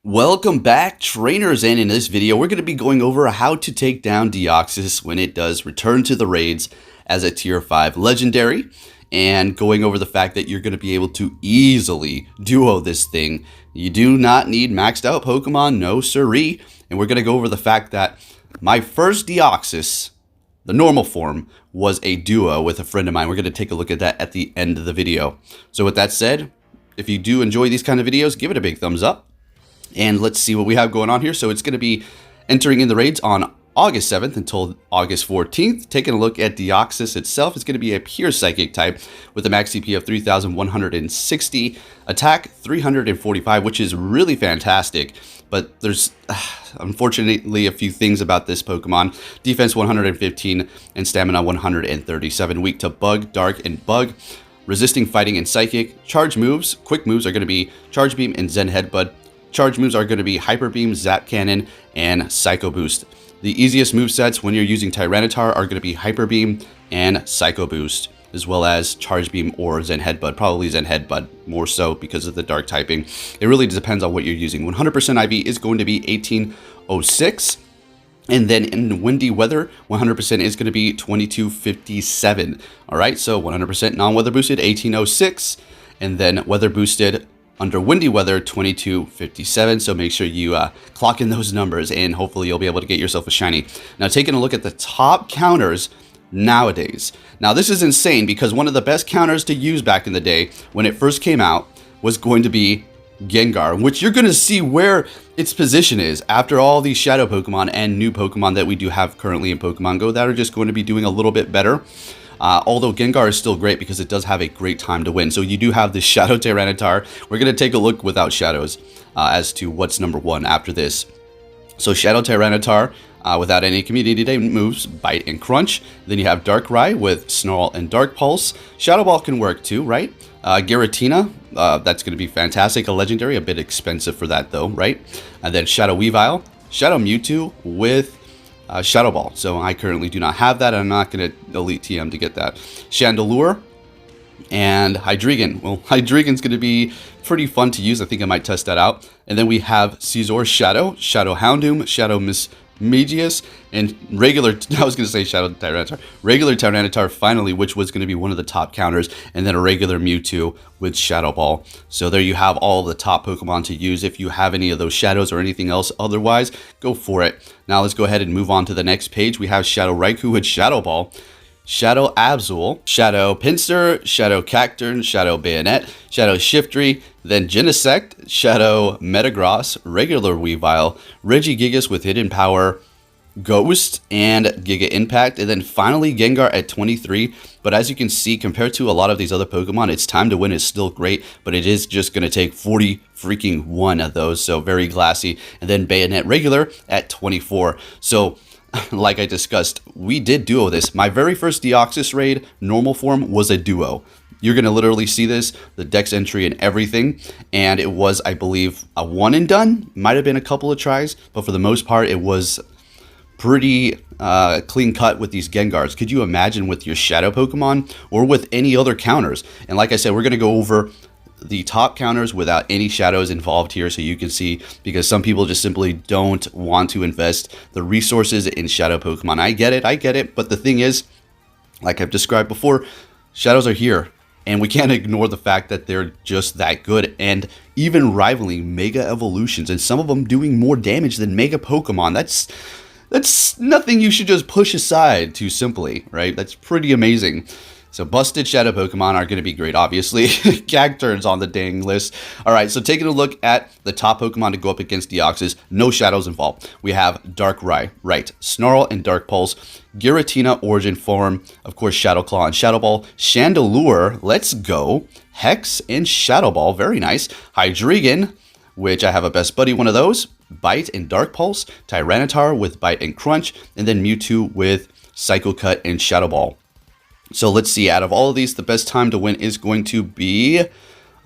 Welcome back, trainers, and in this video we're going to be going over how to take down Deoxys when it does return to the raids as a tier 5 legendary, and going over the fact that you're going to be able to easily duo this thing. You do not need maxed out Pokemon, no siree, and we're going to go over the fact that my first Deoxys, the normal form, was a duo with a friend of mine. We're going to take a look at that at the end of the video. So with that said, if you do enjoy these kind of videos, give it a big thumbs up. And let's see what we have going on here. So it's going to be entering in the raids on August 7th until August 14th. Taking a look at Deoxys itself, it's going to be a pure psychic type with a max CP of 3,160, attack 345, which is really fantastic. But there's unfortunately a few things about this Pokemon. Defense 115 and stamina 137. Weak to bug, dark, and bug. Resisting fighting and psychic. Charge moves, quick moves are going to be Charge Beam and Zen Headbutt. Charge moves are going to be Hyper Beam, Zap Cannon, and Psycho Boost. The easiest movesets when you're using Tyranitar are going to be Hyper Beam and Psycho Boost, as well as Charge Beam or Zen Headbutt. Probably Zen Headbutt more so because of the dark typing. It really depends on what you're using. 100% IV is going to be 1806. And then in windy weather, 100% is going to be 2257. All right, so 100% non-weather boosted, 1806. And then weather boosted under windy weather, 2257. So make sure you clock in those numbers and hopefully you'll be able to get yourself a shiny. Now, taking a look at the top counters nowadays. Now, this is insane because one of the best counters to use back in the day when it first came out was going to be Gengar, which you're going to see where its position is after all these shadow Pokemon and new Pokemon that we do have currently in Pokemon Go that are just going to be doing a little bit better. Although Gengar is still great because it does have a great time to win. So you do have the Shadow Tyranitar. We're going to take a look without shadows as to what's number one after this. So Shadow Tyranitar without any community day moves, Bite and Crunch. Then you have Darkrai with Snarl and Dark Pulse. Shadow Ball can work too, right? Giratina, that's going to be fantastic. A legendary, a bit expensive for that though, right? And then Shadow Weavile, Shadow Mewtwo with Shadow Ball. So I currently do not have that. I'm not going to Elite TM to get that. Chandelure and Hydreigon. Well, Hydreigon's going to be pretty fun to use. I think I might test that out. And then we have Scizor Shadow, Shadow Houndoom, Shadow Mismagius, and regular, I was going to say Shadow Tyranitar. Regular Tyranitar finally, which was going to be one of the top counters, and then a regular Mewtwo with Shadow Ball. So there you have all the top Pokemon to use. If you have any of those shadows or anything else otherwise, go for it. Now let's go ahead and move on to the next page. We have Shadow Raikou with Shadow Ball, Shadow Absol, Shadow Pinsir, Shadow Cacturn, Shadow Bayonet, Shadow Shiftry, then Genesect, Shadow Metagross, regular Weavile, Regigigas with Hidden Power, Ghost, and Giga Impact, and then finally Gengar at 23. But as you can see, compared to a lot of these other Pokemon, its time to win is still great, but it is just going to take 40 freaking one of those, so very glassy. And then Bayonet regular at 24. So like I discussed, we did duo this. My very first Deoxys raid, normal form, was a duo. You're going to literally see this, the dex entry and everything. And it was, I believe, a one and done. Might have been a couple of tries, but for the most part, it was pretty clean cut with these Gengars. Could you imagine with your shadow Pokemon or with any other counters? And like I said, we're going to go over the top counters without any shadows involved here so you can see, because some people just simply don't want to invest the resources in shadow Pokemon. I get it, but the thing is, like I've described before, shadows are here and we can't ignore the fact that they're just that good and even rivaling Mega Evolutions, and some of them doing more damage than Mega Pokemon. That's nothing you should just push aside too simply, right? That's pretty amazing. So busted shadow Pokemon are going to be great, obviously. Cacturn's on the dang list. All right, so taking a look at the top Pokemon to go up against Deoxys, no shadows involved. We have Darkrai, right, Snarl and Dark Pulse, Giratina origin form, of course Shadow Claw and Shadow Ball, Chandelure, let's go, Hex and Shadow Ball, very nice, Hydreigon, which I have a best buddy, one of those, Bite and Dark Pulse, Tyranitar with Bite and Crunch, and then Mewtwo with Psycho Cut and Shadow Ball. So let's see, out of all of these, the best time to win is going to be,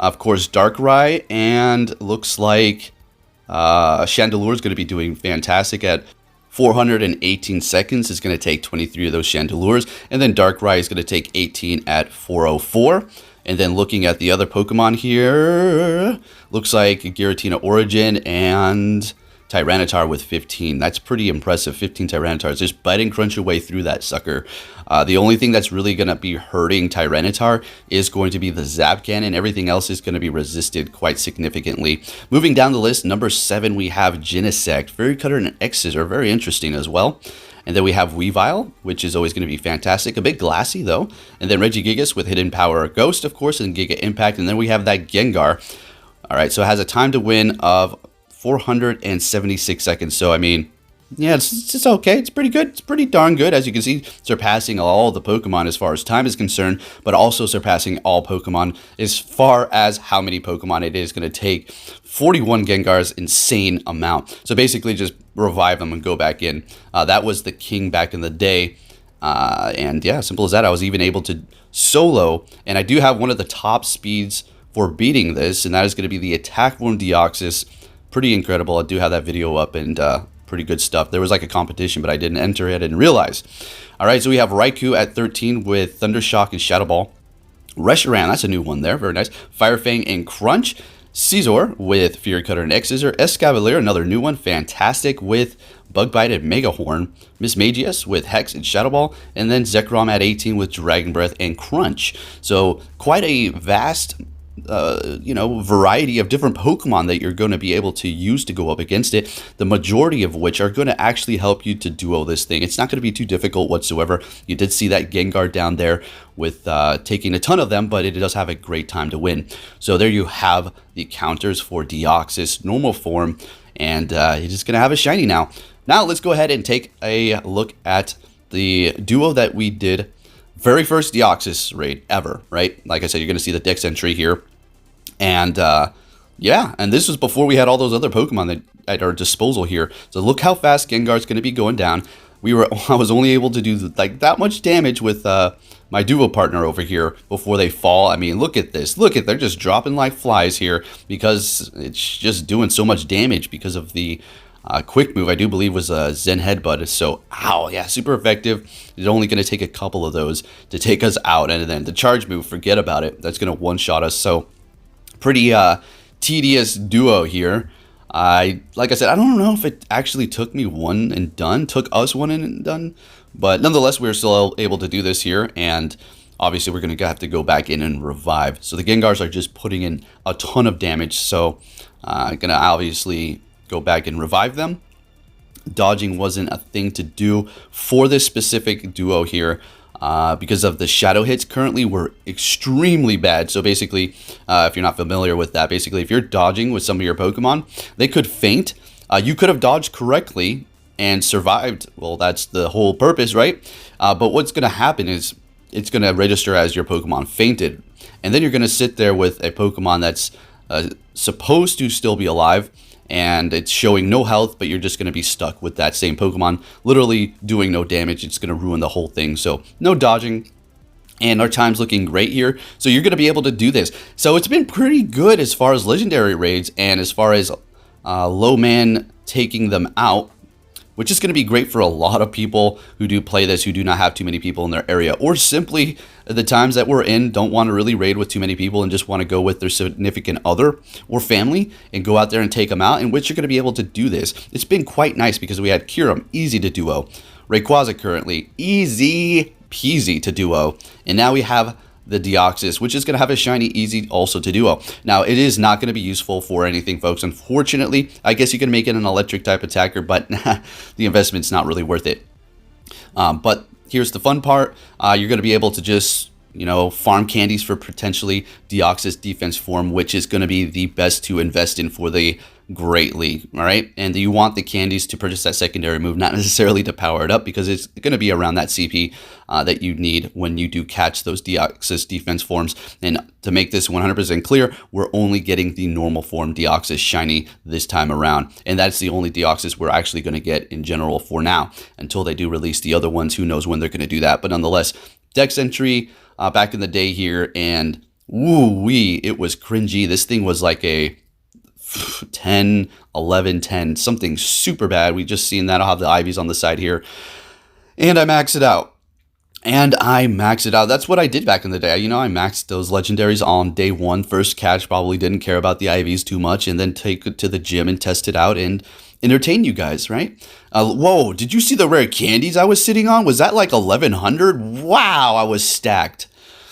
of course, Darkrai, and looks like Chandelure is going to be doing fantastic at 418 seconds. It's going to take 23 of those Chandelures, and then Darkrai is going to take 18 at 404. And then looking at the other Pokemon here, looks like Giratina Origin and Tyranitar with 15. That's pretty impressive. 15 Tyranitars. Just bite and crunch your way through that sucker. The only thing that's really going to be hurting Tyranitar is going to be the Zap Cannon. Everything else is going to be resisted quite significantly. Moving down the list, number 7, we have Genesect. Fairy Cutter and X-Scissor, very interesting as well. And then we have Weavile, which is always going to be fantastic. A bit glassy, though. And then Regigigas with Hidden Power Ghost, of course, and Giga Impact. And then we have that Gengar. All right, so it has a time to win of 476 seconds. So, I mean, yeah, it's okay. It's pretty good. It's pretty darn good. As you can see, surpassing all the Pokemon as far as time is concerned, but also surpassing all Pokemon as far as how many Pokemon it is going to take. 41 Gengar's insane amount. So basically just revive them and go back in. That was the king back in the day. And yeah, simple as that. I was even able to solo, and I do have one of the top speeds for beating this, and that is going to be the Attack Form Deoxys. Pretty incredible. I do have that video up, and pretty good stuff. There was like a competition, but I didn't enter it. I didn't realize. All right, so we have Raikou at 13 with Thundershock and Shadow Ball. Reshiram, that's a new one there. Very nice. Firefang and Crunch. Scizor with Fury Cutter and X-Scissor. Escavalier, another new one. Fantastic with Bug Bite and Mega Horn. Mismagius with Hex and Shadow Ball. And then Zekrom at 18 with Dragon Breath and Crunch. So quite a vast variety of different Pokemon that you're going to be able to use to go up against it, the majority of which are going to actually help you to duo this thing. It's not going to be too difficult whatsoever. You did see that Gengar down there with taking a ton of them, but it does have a great time to win. So there you have the counters for Deoxys normal form, and you're just going to have a shiny now. Now let's go ahead and take a look at the duo that we did. Very first Deoxys raid ever, right? Like I said, you're going to see the Dex entry here. And yeah, and this was before we had all those other Pokemon that at our disposal here. So look how fast Gengar's going to be going down. I was only able to do like that much damage with my duo partner over here before they fall. I mean, look at this. Look at, they're just dropping like flies here because it's just doing so much damage because of the quick move. I do believe was a Zen Headbutt. So, ow, yeah, super effective. It's only going to take a couple of those to take us out. And then the charge move, forget about it. That's going to one-shot us. So, pretty tedious duo here. Like I said, I don't know if it actually took me one and done, took us one and done. But nonetheless, we're still able to do this here. And obviously, we're going to have to go back in and revive. So, the Gengars are just putting in a ton of damage. So, I'm going to obviously go back and revive them. Dodging wasn't a thing to do for this specific duo here because of the shadow hits. Currently, we're extremely bad. So basically, if you're not familiar with that, basically, if you're dodging with some of your Pokemon, they could faint. You could have dodged correctly and survived. Well, that's the whole purpose, right? But what's going to happen is it's going to register as your Pokemon fainted. And then you're going to sit there with a Pokemon that's supposed to still be alive, and it's showing no health, but you're just going to be stuck with that same Pokemon, literally doing no damage. It's going to ruin the whole thing. So no dodging, and our time's looking great here. So you're going to be able to do this. So it's been pretty good as far as legendary raids and as far as low man taking them out, which is going to be great for a lot of people who do play this, who do not have too many people in their area, or simply the times that we're in don't want to really raid with too many people and just want to go with their significant other or family and go out there and take them out, in which you're going to be able to do this. It's been quite nice because we had Kyurem, easy to duo. Rayquaza currently, easy peasy to duo. And now we have the Deoxys, which is going to have a shiny easy also to duo. Now, it is not going to be useful for anything, folks. Unfortunately, I guess you can make it an electric type attacker, but the investment's not really worth it. But here's the fun part. You're going to be able to just, farm candies for potentially Deoxys defense form, which is going to be the best to invest in for the Great League, all right? And you want the candies to purchase that secondary move, not necessarily to power it up, because it's going to be around that CP that you need when you do catch those Deoxys defense forms. And to make this 100% clear, we're only getting the normal form Deoxys shiny this time around. And that's the only Deoxys we're actually going to get in general for now. Until they do release the other ones, who knows when they're going to do that. But nonetheless, Dex entry back in the day here, and woo-wee, it was cringy. This thing was like a 10, 11, 10, something super bad. We just seen that. I'll have the IVs on the side here. And I maxed it out. And I maxed it out. That's what I did back in the day. You know, I maxed those legendaries on day one. First catch, probably didn't care about the IVs too much, and then take it to the gym and test it out and entertain you guys, right? Whoa, did you see the rare candies I was sitting on? Was that like 1100? Wow, I was stacked.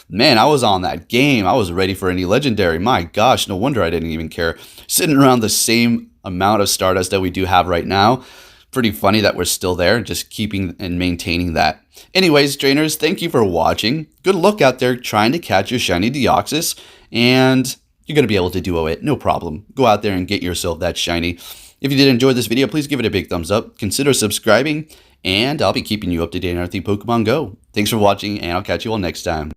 Man, I was on that game. I was ready for any legendary. My gosh, no wonder I didn't even care. Sitting around the same amount of Stardust that we do have right now. Pretty funny that we're still there, just keeping and maintaining that. Anyways, trainers, thank you for watching. Good luck out there trying to catch your shiny Deoxys, and you're going to be able to duo it, no problem. Go out there and get yourself that shiny. If you did enjoy this video, please give it a big thumbs up. Consider subscribing, and I'll be keeping you up to date on everything Pokemon Go. Thanks for watching, and I'll catch you all next time.